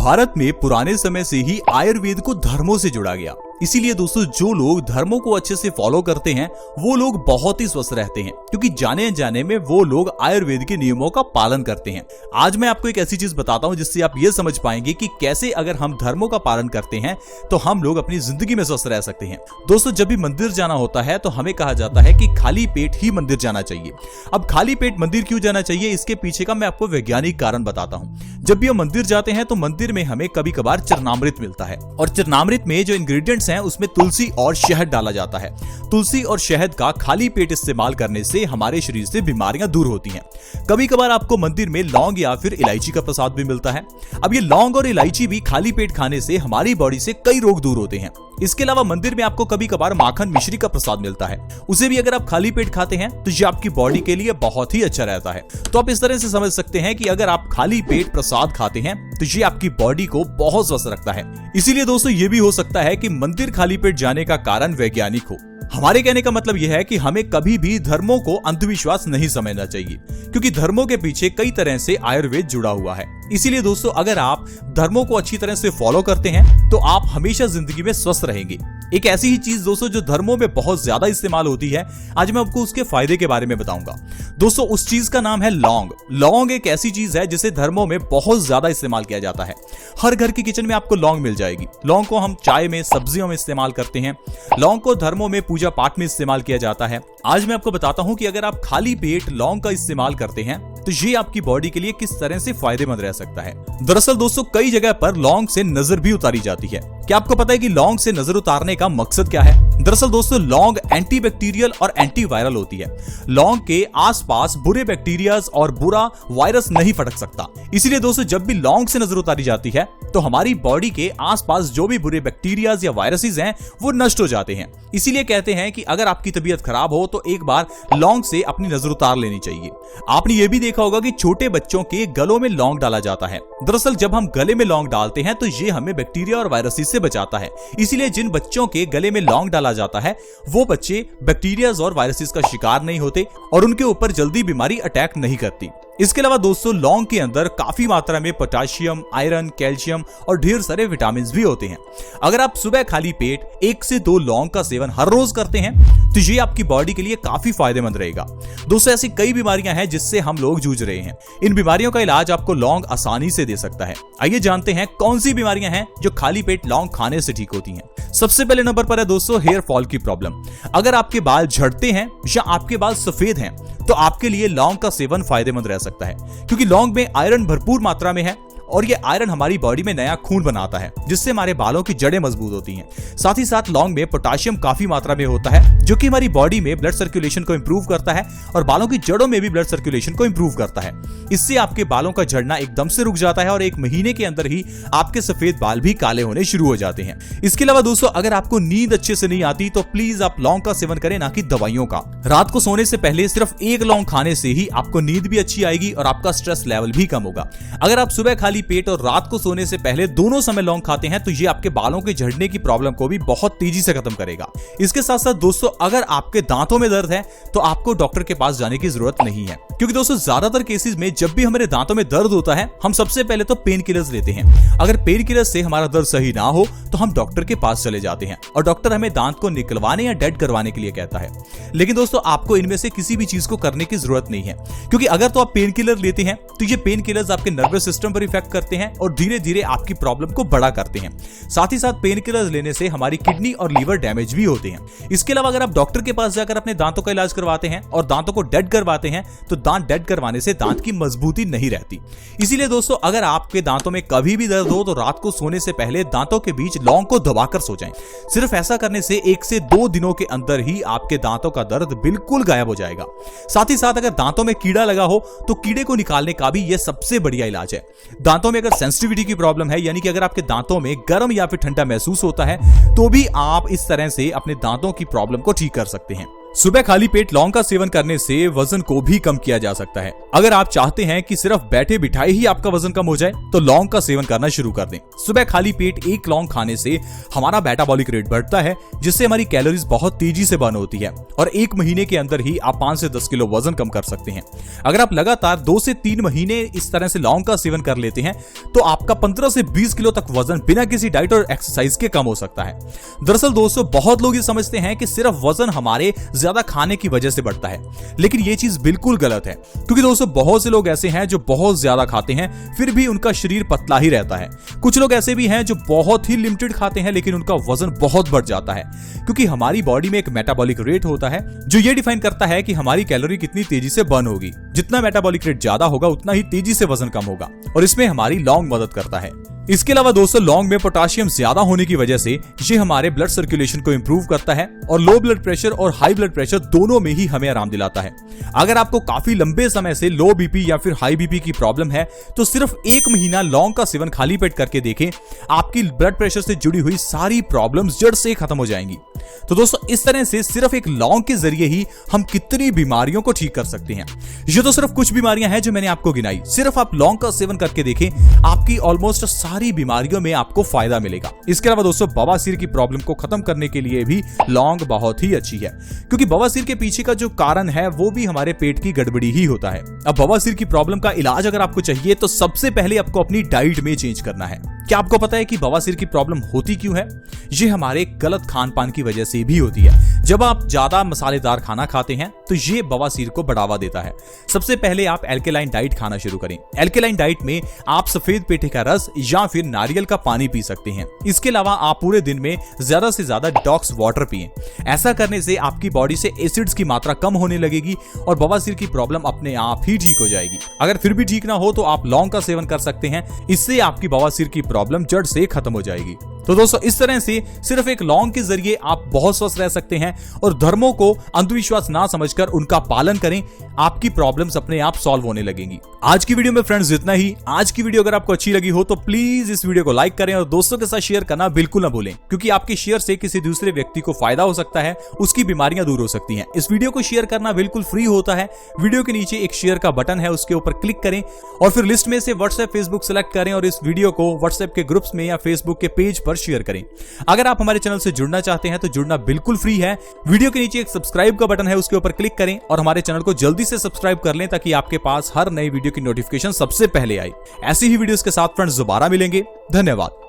भारत में पुराने समय से ही आयुर्वेद को धर्मों से जोड़ा गया। इसीलिए दोस्तों जो लोग धर्मों को अच्छे से फॉलो करते हैं वो लोग बहुत ही स्वस्थ रहते हैं, क्योंकि जाने अनजाने में वो लोग आयुर्वेद के नियमों का पालन करते हैं। आज मैं आपको एक ऐसी चीज बताता हूं जिससे आप ये समझ पाएंगे कि कैसे अगर हम धर्मों का पालन करते हैं तो हम लोग अपनी जिंदगी में स्वस्थ रह सकते हैं। दोस्तों जब भी मंदिर जाना होता है तो हमें कहा जाता है कि खाली पेट ही मंदिर जाना चाहिए। अब खाली पेट मंदिर क्यों जाना चाहिए, इसके पीछे का मैं आपको वैज्ञानिक कारण बताता हूँ। जब भी हम मंदिर जाते हैं तो मंदिर में हमें कभी कभार चरणामृत मिलता है, और चरणामृत में जो इंग्रेडिएंट्स हैं उसमें तुलसी और शहद डाला जाता है। तुलसी और शहद का खाली पेट इस्तेमाल करने से हमारे शरीर से बीमारियां दूर होती हैं। कभी कभार आपको मंदिर में लौंग या फिर इलायची का प्रसाद भी मिलता है। अब ये लौंग और इलायची भी खाली पेट खाने से हमारी बॉडी से कई रोग दूर होते हैं। इसके अलावा मंदिर में आपको कभी कभार माखन मिश्री का प्रसाद मिलता है, उसे भी अगर आप खाली पेट खाते हैं तो ये आपकी बॉडी के लिए बहुत ही अच्छा रहता है। तो आप इस तरह से समझ सकते हैं कि अगर आप खाली पेट प्रसाद खाते हैं तो ये आपकी बॉडी को बहुत स्वस्थ रखता है। इसीलिए दोस्तों ये भी हो सकता है कि मंदिर खाली पेट जाने का कारण वैज्ञानिक हो। हमारे कहने का मतलब यह है कि हमें कभी भी धर्मों को अंधविश्वास नहीं समझना चाहिए, क्योंकि धर्मों के पीछे कई तरह से आयुर्वेद जुड़ा हुआ है। इसीलिए दोस्तों अगर आप धर्मों को अच्छी तरह से फॉलो करते हैं तो आप हमेशा जिंदगी में स्वस्थ रहेंगे। एक ऐसी ही चीज दोस्तों जो धर्मों में बहुत ज्यादा इस्तेमाल होती है, आज मैं आपको उसके फायदे के बारे में बताऊंगा। दोस्तों उस चीज का नाम है लौंग। लौंग एक ऐसी चीज है जिसे धर्मों में बहुत ज्यादा इस्तेमाल किया जाता है। हर घर की किचन में आपको लौंग मिल जाएगी। लौंग को हम चाय में, सब्जियों में इस्तेमाल करते हैं। लौंग को धर्मों में पूजा पाठ में इस्तेमाल किया जाता है। आज मैं आपको बताता हूं कि अगर आप खाली पेट लौंग का इस्तेमाल करते हैं तो ये आपकी बॉडी के लिए किस तरह से फायदेमंद रह सकता है। दरअसल दोस्तों कई जगह पर लौंग से नजर भी उतारी जाती है। क्या आपको पता है कि लौंग से नजर उतारने का मकसद क्या है? दरअसल दोस्तों लौंग एंटीबैक्टीरियल और एंटीवायरल होती है। लौंग के आसपास बुरे बैक्टीरिया और बुरा वायरस नहीं फटक सकता। इसीलिए दोस्तों जब भी लौंग से नजर उतारी जाती है तो हमारी बॉडी के आसपास जो भी बुरे बैक्टीरिया या वायरसेस हैं वो नष्ट हो जाते हैं। इसीलिए कहते हैं कि अगर आपकी तबीयत खराब हो तो एक बार लौंग से अपनी नजर उतार लेनी चाहिए। आपने ये भी देखा होगा कि छोटे बच्चों के गलों में लौंग डाला जाता है। दरअसल जब हम गले में लौंग डालते हैं तो ये हमें बैक्टीरिया और वायरसेस से बचाता है। इसीलिए जिन बच्चों के गले में लौंग डाला जाता है वो बच्चे बैक्टीरिया और वायरसेस का शिकार नहीं होते और उनके ऊपर जल्दी बीमारी अटैक नहीं करती। इसके अलावा दोस्तों लौंग के अंदर काफी मात्रा में पोटेशियम, आयरन, कैल्शियम और ढेर सारे विटामिन भी होते हैं। अगर आप सुबह खाली पेट 1 से 2 लौंग का सेवन हर रोज करते हैं तो ये आपकी बॉडी के लिए काफी फायदेमंद रहेगा। दोस्तों ऐसी कई बीमारियां हैं जिससे हम लोग जूझ रहे हैं। इन बीमारियों का इलाज आपको लौंग आसानी से दे सकता है। आइए जानते हैं कौन सी बीमारियां हैं जो खाली पेट लौंग खाने से ठीक होती हैं। सबसे पहले नंबर पर है दोस्तों हेयर फॉल की प्रॉब्लम। अगर आपके बाल झड़ते हैं या आपके बाल सफेद हैं तो आपके लिए लौंग का सेवन फायदेमंद रह सकता है, क्योंकि लौंग में आयरन भरपूर मात्रा में है और ये आयरन हमारी बॉडी में नया खून बनाता है जिससे हमारे बालों की जड़ें मजबूत होती हैं। साथ ही साथ लौंग में पोटेशियम काफी मात्रा में होता है जो कि हमारी बॉडी में ब्लड सर्कुलेशन को इंप्रूव करता है और बालों की जड़ों में भी ब्लड सर्कुलेशन को इंप्रूव करता है। इससे आपके बालों का झड़ना एकदम से रुक जाता है और 1 महीने के अंदर ही आपके सफेद बाल भी काले होने शुरू हो जाते हैं। इसके अलावा दोस्तों अगर आपको नींद अच्छे से नहीं आती तो प्लीज आप लौंग का सेवन करें, ना कि दवाइयों का। रात को सोने से पहले सिर्फ 1 लौंग खाने से ही आपको नींद भी अच्छी आएगी और आपका स्ट्रेस लेवल भी कम होगा। अगर आप सुबह खाली पेट और रात को सोने से पहले दोनों समय लौंग खाते हैं तो ये आपके बालों के झड़ने की प्रॉब्लम को भी बहुत तेजी से खत्म करेगा। इसके साथ साथ दोस्तों अगर आपके दांतों में दर्द है तो आपको डॉक्टर के पास जाने की जरूरत नहीं है, क्योंकि दोस्तों ज्यादातर केसेस में जब भी हमारे दांतों में दर्द होता है हम सबसे पहले तो पेन किलर्स लेते हैं। अगर पेन किलर्स से हमारा दर्द सही ना हो तो हम डॉक्टर के पास चले जाते हैं और डॉक्टर हमें दांत को निकलवाने या डेड करवाने के लिए कहता है। लेकिन दोस्तों आपको इनमें से किसी भी चीज को करने की जरूरत नहीं है, क्योंकि अगर तो आप पेन किलर लेते हैं तो ये पेन किलर्स आपके नर्वस सिस्टम पर इफेक्ट करते हैं और धीरे धीरे आपकी प्रॉब्लम को बड़ा करते हैं। साथ ही साथ पेन किलर्स लेने से हमारी किडनी और लीवर डैमेज भी होते हैं। इसके अलावा अगर आप डॉक्टर के पास जाकर अपने दांतों का इलाज करवाते हैं और दांतों को डेड करवाते हैं तो दांत डेड करवाने से दांत की मजबूती नहीं रहती। इसीलिए दोस्तों अगर आपके दांतों में कभी भी दर्द हो तो रात को सोने से पहले दांतों के बीच लौंग को दबाकर सो जाएं। सिर्फ ऐसा करने से 1 से 2 दिनों के अंदर ही आपके दांतों का दर्द बिल्कुल गायब हो जाएगा। साथ ही साथ अगर दांतों में कीड़ा लगा हो तो कीड़े को निकालने का भी यह सबसे बढ़िया इलाज है। दांतों में अगर सेंसिटिविटी की प्रॉब्लम है, यानी कि अगर आपके दांतों में गर्म या फिर ठंडा महसूस होता है तो भी आप इस तरह से अपने दांतों की प्रॉब्लम को ठीक कर सकते हैं। सुबह खाली पेट लौंग का सेवन करने से वजन को भी कम किया जा सकता है। अगर आप चाहते हैं कि सिर्फ बैठे बिठाए ही आपका वजन कम हो जाए तो लौंग का सेवन करना शुरू कर दें। सुबह खाली पेट एक लौंग खाने से हमारा मेटाबॉलिक रेट बढ़ता है, जिससे हमारी कैलोरीज बहुत तेजी से बर्न होती है और 1 महीने के अंदर ही आप 5 से 10 किलो वजन कम कर सकते हैं। अगर आप लगातार 2 से 3 महीने इस तरह से लौंग का सेवन कर लेते हैं तो आपका 15 से 20 किलो तक वजन बिना किसी डाइट और एक्सरसाइज के कम हो सकता है। दरअसल दोस्तों, बहुत लोग ये समझते हैं कि सिर्फ वजन हमारे ज्यादा खाने की वजह से बढ़ता है, लेकिन ये चीज बिल्कुल गलत है। क्योंकि दोस्तों, बहुत से लोग ऐसे हैं जो बहुत ज्यादा खाते हैं फिर भी उनका शरीर पतला ही रहता है। कुछ लोग ऐसे भी हैं जो बहुत ही लिमिटेड खाते हैं लेकिन उनका वजन बहुत बढ़ जाता है, क्योंकि हमारी बॉडी में एक मेटाबॉलिक रेट होता है जो ये डिफाइन करता है कि हमारी कैलोरी कितनी तेजी से बर्न होगी। जितना मेटाबॉलिक रेट ज्यादा होगा उतना ही तेजी से वजन कम होगा और इसमें हमारी लौंग मदद करता है। इसके अलावा दोस्तों, लौंग में पोटाशियम ज्यादा होने की वजह से ये हमारे ब्लड सर्कुलेशन को इंप्रूव करता है और लो ब्लड प्रेशर और हाई ब्लड प्रेशर दोनों में ही हमें आराम दिलाता है। अगर आपको काफी लंबे समय से लो बीपी या फिर हाई बीपी की प्रॉब्लम है तो सिर्फ 1 महीना लौंग का सेवन खाली पेट करके देखें, आपकी ब्लड प्रेशर से जुड़ी हुई सारी प्रॉब्लम्स जड़ से खत्म हो जाएंगी। तो दोस्तों, इस तरह से सिर्फ एक लौंग के जरिए ही हम कितनी बीमारियों को ठीक कर सकते हैं। ये तो सिर्फ कुछ बीमारियां हैं जो मैंने आपको गिनाई। सिर्फ आप लौंग का सेवन करके देखें, आपकी ऑलमोस्ट सारी बीमारियों में आपको फायदा मिलेगा। इसके अलावा दोस्तों, बवासीर की प्रॉब्लम को खत्म करने के लिए भी लौंग बहुत ही अच्छी है, क्योंकि बवासीर के पीछे का जो कारण है वो भी हमारे पेट की गड़बड़ी ही होता है। अब बवासीर की प्रॉब्लम का इलाज अगर आपको चाहिए तो सबसे पहले आपको अपनी डाइट में चेंज करना है। क्या आपको पता है कि बवासीर की प्रॉब्लम होती क्यों है? ये हमारे गलत खान पान की वजह से भी होती है। जब आप ज्यादा मसालेदार खाना खाते हैं तो ये बवासीर को बढ़ावा देता है। सबसे पहले आप एल्केलाइन डाइट खाना शुरू करें। एल्केलाइन डाइट में आप सफेद पेठे का रस या फिर नारियल का पानी पी सकते हैं। इसके अलावा आप पूरे दिन में ज्यादा से ज्यादा डिटॉक्स वाटर पिएं। ऐसा करने से आपकी बॉडी से एसिड्स की मात्रा कम होने लगेगी और बवासीर की प्रॉब्लम अपने आप ही ठीक हो जाएगी। अगर फिर भी ठीक ना हो तो आप लौंग का सेवन कर सकते हैं। इससे आपकी बवासीर की प्रॉब्लम जड़ से खत्म हो जाएगी। तो दोस्तों, इस तरह से सिर्फ एक लौंग के जरिए आप बहुत स्वस्थ रह सकते हैं और धर्मों को अंधविश्वास ना समझकर उनका पालन करें। आपकी प्रॉब्लम्स अपने आप सॉल्व होने लगेंगी। आज की वीडियो में फ्रेंड्स इतना ही। आज की वीडियो अगर आपको अच्छी लगी हो तो प्लीज इस वीडियो को लाइक करें और दोस्तों के साथ शेयर करना बिल्कुल ना भूलें, क्योंकि आपके शेयर से किसी दूसरे व्यक्ति को फायदा हो सकता है, उसकी बीमारियां दूर हो सकती हैं। इस वीडियो को शेयर करना बिल्कुल फ्री होता है। वीडियो के नीचे एक शेयर का बटन है, उसके ऊपर क्लिक करें और फिर लिस्ट में से व्हाट्सएप फेसबुक सेलेक्ट करें और इस वीडियो को व्हाट्सएप के ग्रुप्स में या फेसबुक के पेज पर शेयर करें। अगर आप हमारे चैनल से जुड़ना चाहते हैं तो जुड़ना बिल्कुल फ्री है। वीडियो के नीचे एक सब्सक्राइब का बटन है, उसके ऊपर क्लिक करें और हमारे चैनल को जल्दी से सब्सक्राइब कर लें ताकि आपके पास हर नई वीडियो की नोटिफिकेशन सबसे पहले आए। ऐसी ही वीडियोस के साथ फ्रेंड्स दोबारा मिलेंगे। धन्यवाद।